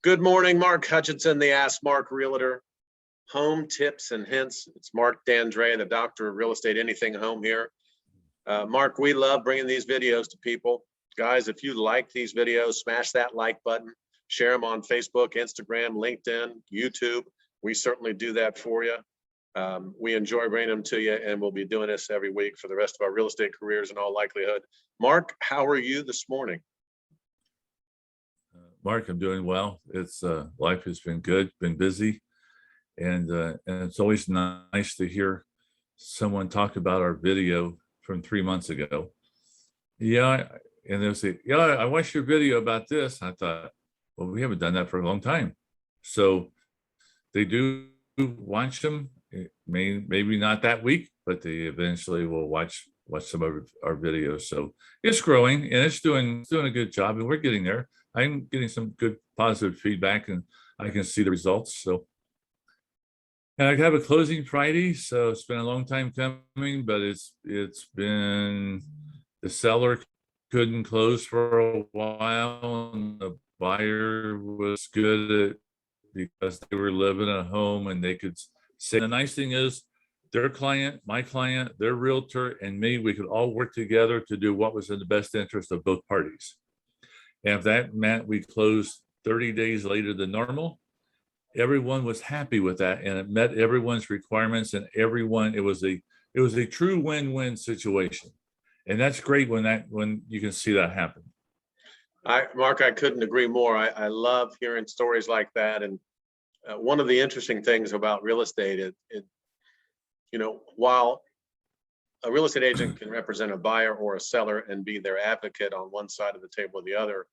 Good morning, Mark Hutchinson, the Ask Mark Realtor. Home tips and hints. It's Mark D'Andrea, the doctor of real estate, anything home here. Mark, we love bringing these videos to people. Guys, if you like these videos, smash that like button, share them on Facebook, Instagram, LinkedIn, YouTube. We certainly do that for you. We enjoy bringing them to you, and we'll be doing this every week for the rest of our real estate careers in all likelihood. Mark, how are you this morning? Mark, I'm doing well. It's life has been good, been busy, and it's always nice to hear someone talk about our video from 3 months ago. Yeah, and they'll say, "Yeah, I watched your video about this." I thought, well, we haven't done that for a long time. So they do watch them. Maybe not that week, but they eventually will watch some of our videos. So it's growing and it's doing a good job, and we're getting there. I'm getting some good positive feedback, and I can see the results. So, and I have a closing Friday, so it's been a long time coming, but it's been, the seller couldn't close for a while, and the buyer was good at, because they were living at home and they could say, the nice thing is their client, my client, their realtor, and me, we could all work together to do what was in the best interest of both parties. And if that meant we closed 30 days later than normal, everyone was happy with that, and it met everyone's requirements, and everyone, it was a true win-win situation. And that's great when you can see that happen. Mark, I couldn't agree more. I love hearing stories like that. And one of the interesting things about real estate, while a real estate agent can represent a buyer or a seller and be their advocate on one side of the table or the other,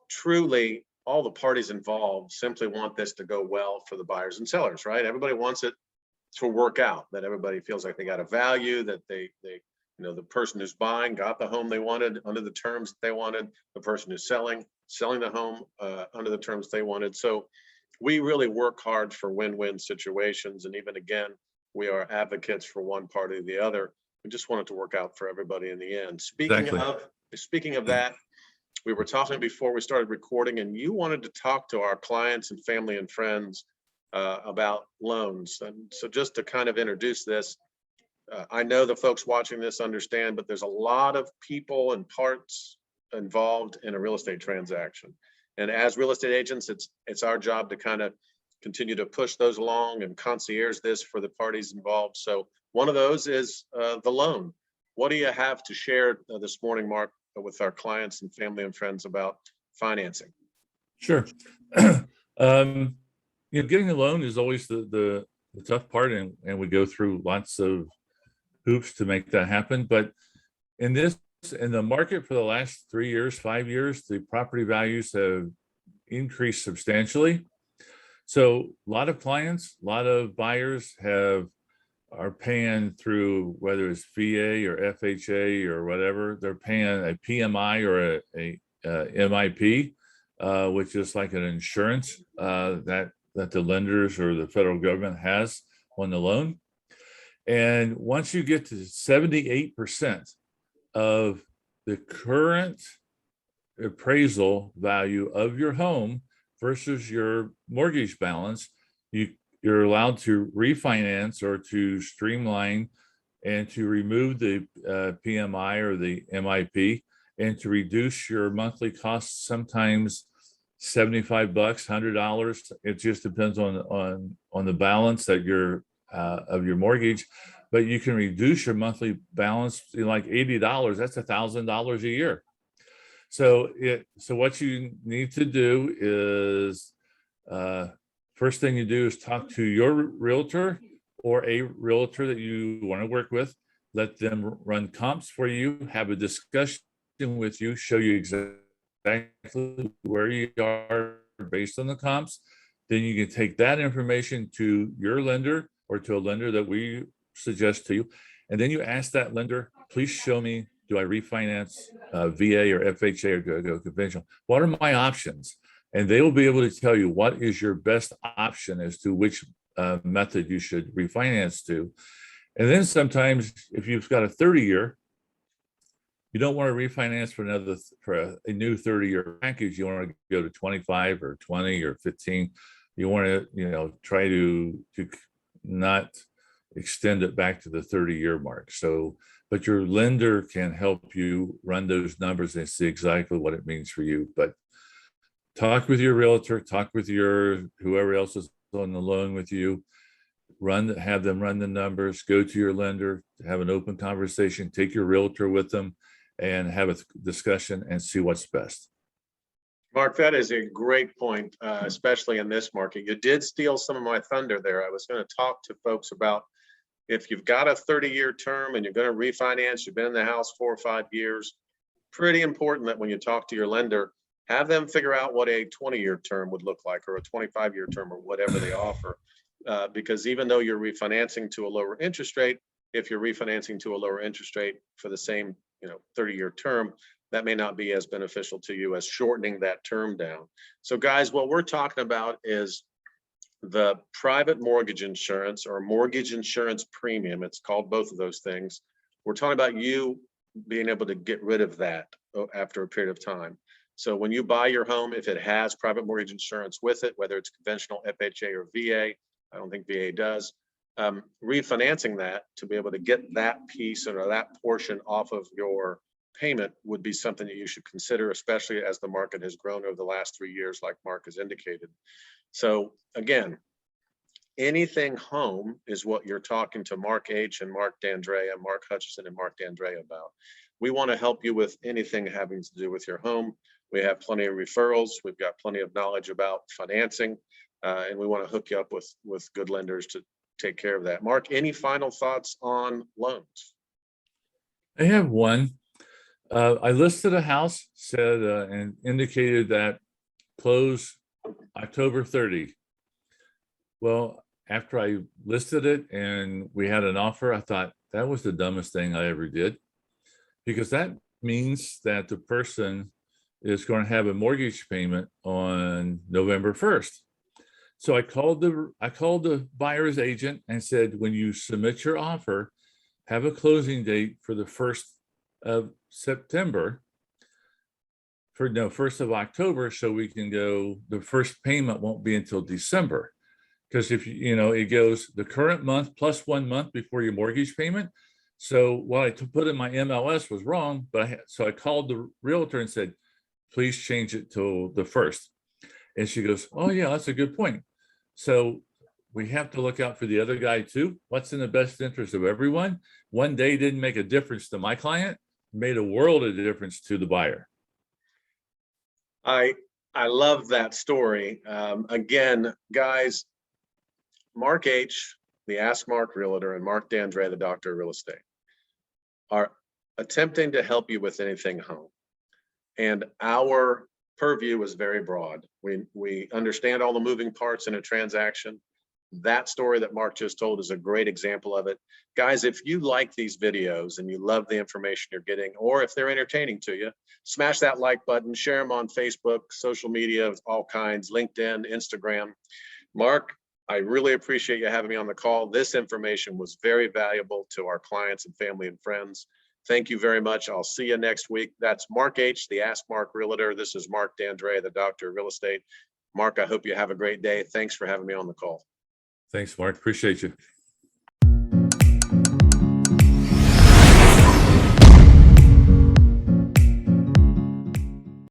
truly all the parties involved simply want this to go well for the buyers and sellers, right? Everybody wants it to work out, that everybody feels like they got a value, that they the person who's buying got the home they wanted under the terms they wanted, the person who's selling the home under the terms they wanted. So we really work hard for win-win situations. And even again, we are advocates for one party or the other. We just want it to work out for everybody in the end. Speaking of that, we were talking before we started recording, and you wanted to talk to our clients and family and friends about loans. And so just to kind of introduce this, I know the folks watching this understand, but there's a lot of people and parts involved in a real estate transaction. And as real estate agents, it's our job to kind of continue to push those along and concierge this for the parties involved. So one of those is the loan. What do you have to share this morning, Mark, with our clients and family and friends about financing? Sure. Getting a loan is always the tough part, and we go through lots of hoops to make that happen. But in the market for the last 3 years, 5 years, the property values have increased substantially. So a lot of clients, a lot of buyers are paying through, whether it's VA or FHA or whatever, they're paying a PMI or a MIP, which is like an insurance that the lenders or the federal government has on the loan. And once you get to 78% of the current appraisal value of your home versus your mortgage balance, you're allowed to refinance or to streamline and to remove the PMI or the MIP, and to reduce your monthly costs, sometimes $75, $100. It just depends on the balance that of your mortgage, but you can reduce your monthly balance to like $80. That's $1,000 a year. So what you need to do is, first thing you do is talk to your realtor or a realtor that you want to work with. Let them run comps for you, have a discussion with you, show you exactly where you are based on the comps. Then you can take that information to your lender or to a lender that we suggest to you. And then you ask that lender, please show me, do I refinance VA or FHA, or do I go conventional? What are my options? And they will be able to tell you what is your best option as to which method you should refinance to. And then sometimes if you've got a 30-year, you don't want to refinance for a new 30-year package. You want to go to 25 or 20 or 15. You want to, try to not extend it back to the 30-year mark. So, but your lender can help you run those numbers and see exactly what it means for you. But talk with your realtor, talk with whoever else is on the loan with you, have them run the numbers, go to your lender, have an open conversation, take your realtor with them and have a discussion and see what's best. Mark, that is a great point, especially in this market. You did steal some of my thunder there. I was going to talk to folks about if you've got a 30-year term and you're going to refinance, you've been in the house 4 or 5 years, pretty important that when you talk to your lender, have them figure out what a 20-year term would look like or a 25-year term or whatever they offer. Because even though you're refinancing to a lower interest rate, if you're refinancing to a lower interest rate for the same 30-year term, that may not be as beneficial to you as shortening that term down. So guys, what we're talking about is the private mortgage insurance or mortgage insurance premium. It's called both of those things. We're talking about you being able to get rid of that after a period of time. So when you buy your home, if it has private mortgage insurance with it, whether it's conventional FHA or VA, I don't think VA does, refinancing that to be able to get that piece or that portion off of your payment would be something that you should consider, especially as the market has grown over the last 3 years, like Mark has indicated. So again, anything home is what you're talking to Mark H. and Mark D'Andrea, Mark Hutchison and Mark D'Andrea about. We want to help you with anything having to do with your home. We have plenty of referrals. We've got plenty of knowledge about financing, and we want to hook you up with good lenders to take care of that. Mark, any final thoughts on loans? I have one. I listed a house, said and indicated that close October 30. Well, after I listed it and we had an offer, I thought that was the dumbest thing I ever did, because that means that the person is going to have a mortgage payment on November 1st. So I called the buyer's agent and said, when you submit your offer, have a closing date for the 1st of September, 1st of October, so we can go, the first payment won't be until December. Because if it goes the current month plus 1 month before your mortgage payment. So what I put in my MLS was wrong, but so I called the realtor and said, please change it till the 1st. And she goes, oh yeah, that's a good point. So we have to look out for the other guy too. What's in the best interest of everyone? One day didn't make a difference to my client, made a world of difference to the buyer. I love that story. Again, guys, Mark H., the Ask Mark Realtor, and Mark D'Andrea, the Doctor of Real Estate, are attempting to help you with anything home. And our purview is very broad. We understand all the moving parts in a transaction. That story that Mark just told is a great example of it. Guys, if you like these videos and you love the information you're getting, or if they're entertaining to you, smash that like button, share them on Facebook, social media of all kinds, LinkedIn, Instagram. Mark, I really appreciate you having me on the call. This information was very valuable to our clients and family and friends. Thank you very much. I'll see you next week. That's Mark H., the Ask Mark Realtor. This is Mark D'Andrea, the Doctor of Real Estate. Mark, I hope you have a great day. Thanks for having me on the call. Thanks, Mark. Appreciate you.